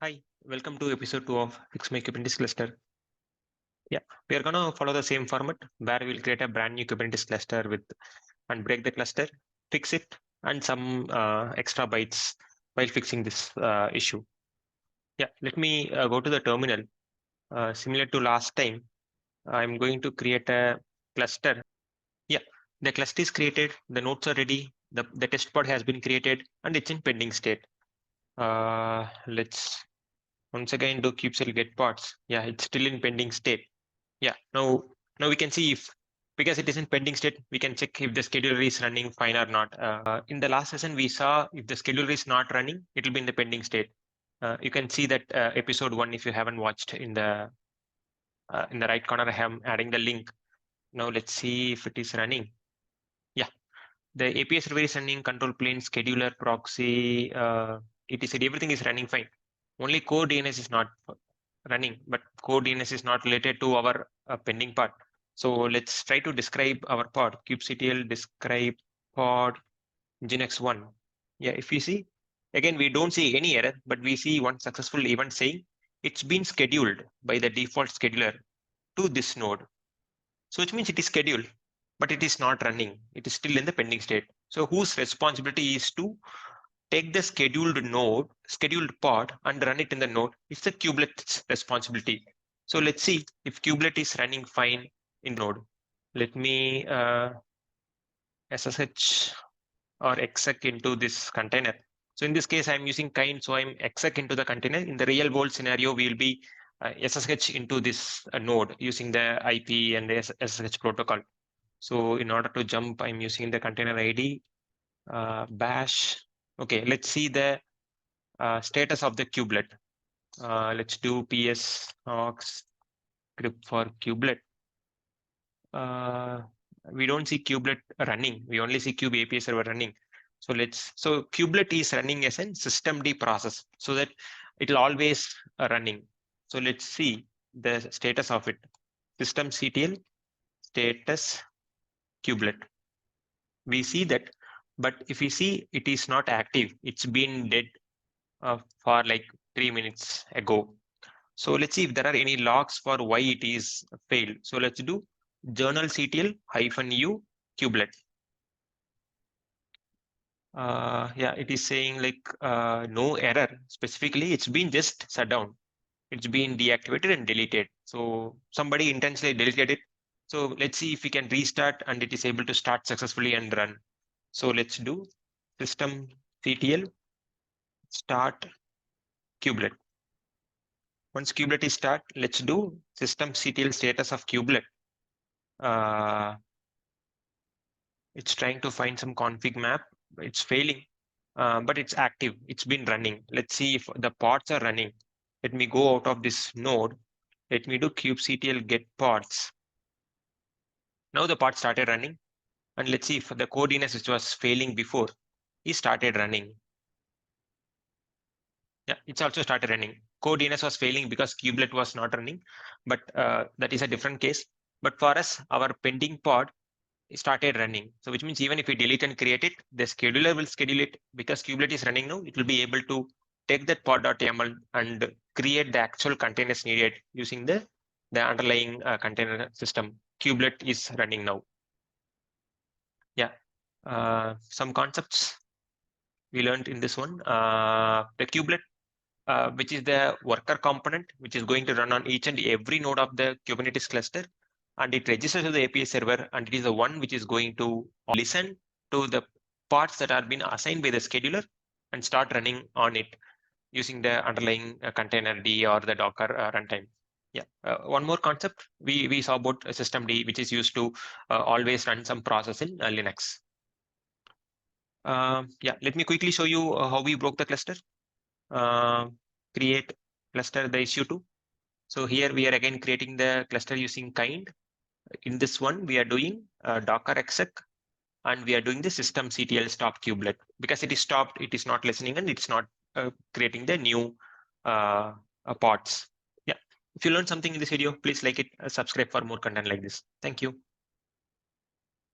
Hi, welcome to episode 2 of Fix My Kubernetes Cluster. Yeah, we are gonna follow the same format where we'll create a brand new Kubernetes cluster with and break the cluster, fix it, and some extra bytes while fixing this issue. Yeah, let me go to the terminal. Similar to last time, I'm going to create a cluster. Yeah, the cluster is created, the nodes are ready, the test pod has been created, and it's in pending state. Let's once again do kubectl get pods. Yeah, it's still in pending state. Yeah, now we can see if, because it is in pending state, we can check if the scheduler is running fine or not. In the last session, we saw if the scheduler is not running, it will be in the pending state. You can see that episode 1 if you haven't watched in the right corner. I am adding the link. Now let's see if it is running. Yeah, the API server is running, control plane, scheduler, proxy, etc. Everything is running fine. Only core DNS is not running, but core DNS is not related to our pending part. So let's try to describe our pod. kubectl describe pod nginx1. Yeah, if you see, again, we don't see any error, but we see one successful event saying it's been scheduled by the default scheduler to this node. So which means it is scheduled, but it is not running. It is still in the pending state. So whose responsibility is to take the scheduled node, scheduled pod, and run it in the node? It's the kubelet's responsibility. So let's see if kubelet is running fine in node. Let me SSH or exec into this container. So in this case, I'm using kind, so I'm exec into the container. In the real world scenario, we'll be SSH into this node using the IP and the SSH protocol. So in order to jump, I'm using the container ID bash. Okay, let's see the status of the kubelet. Let's do ps aux script for kubelet. We don't see kubelet running. We only see kube API server running. So kubelet is running as a systemd process so that it'll always running. So let's see the status of it. Systemctl status kubelet. We see that, but if we see it is not active, it's been dead for like 3 minutes ago. So let's see if there are any logs for why it is failed. So let's do journalctl -u kubelet. Yeah, it is saying like no error. Specifically, it's been just shut down. It's been deactivated and deleted. So somebody intentionally deleted it. So let's see if we can restart and it is able to start successfully and run. So let's do systemctl start kubelet. Once kubelet is start, let's do systemctl status of kubelet. It's trying to find some config map. It's failing, but it's active. It's been running. Let's see if the pods are running. Let me go out of this node. Let me do kubectl get pods. Now the pod started running. And let's see if the core DNS, which was failing before, is started running. Yeah, it's also started running. Core DNS was failing because kubelet was not running, but that is a different case. But for us, our pending pod started running. So which means even if we delete and create it, the scheduler will schedule it because kubelet is running now. It will be able to take that pod.yaml and create the actual containers needed using the underlying container system. Kubelet is running now. Yeah, some concepts we learned in this one. The kubelet, which is the worker component, which is going to run on each and every node of the Kubernetes cluster. And it registers to the API server, and it is the one which is going to listen to the parts that are been assigned by the scheduler and start running on it using the underlying container D or the Docker runtime. Yeah, one more concept we saw about systemd, which is used to always run some process in Linux. Yeah, let me quickly show you how we broke the cluster. Create cluster the issue2. So here we are again creating the cluster using kind. In this one, we are doing Docker exec, and we are doing the systemctl stop kubelet because it is stopped, it is not listening, and it's not creating the new pods. Yeah. If you learned something in this video, please like it, subscribe for more content like this. Thank you.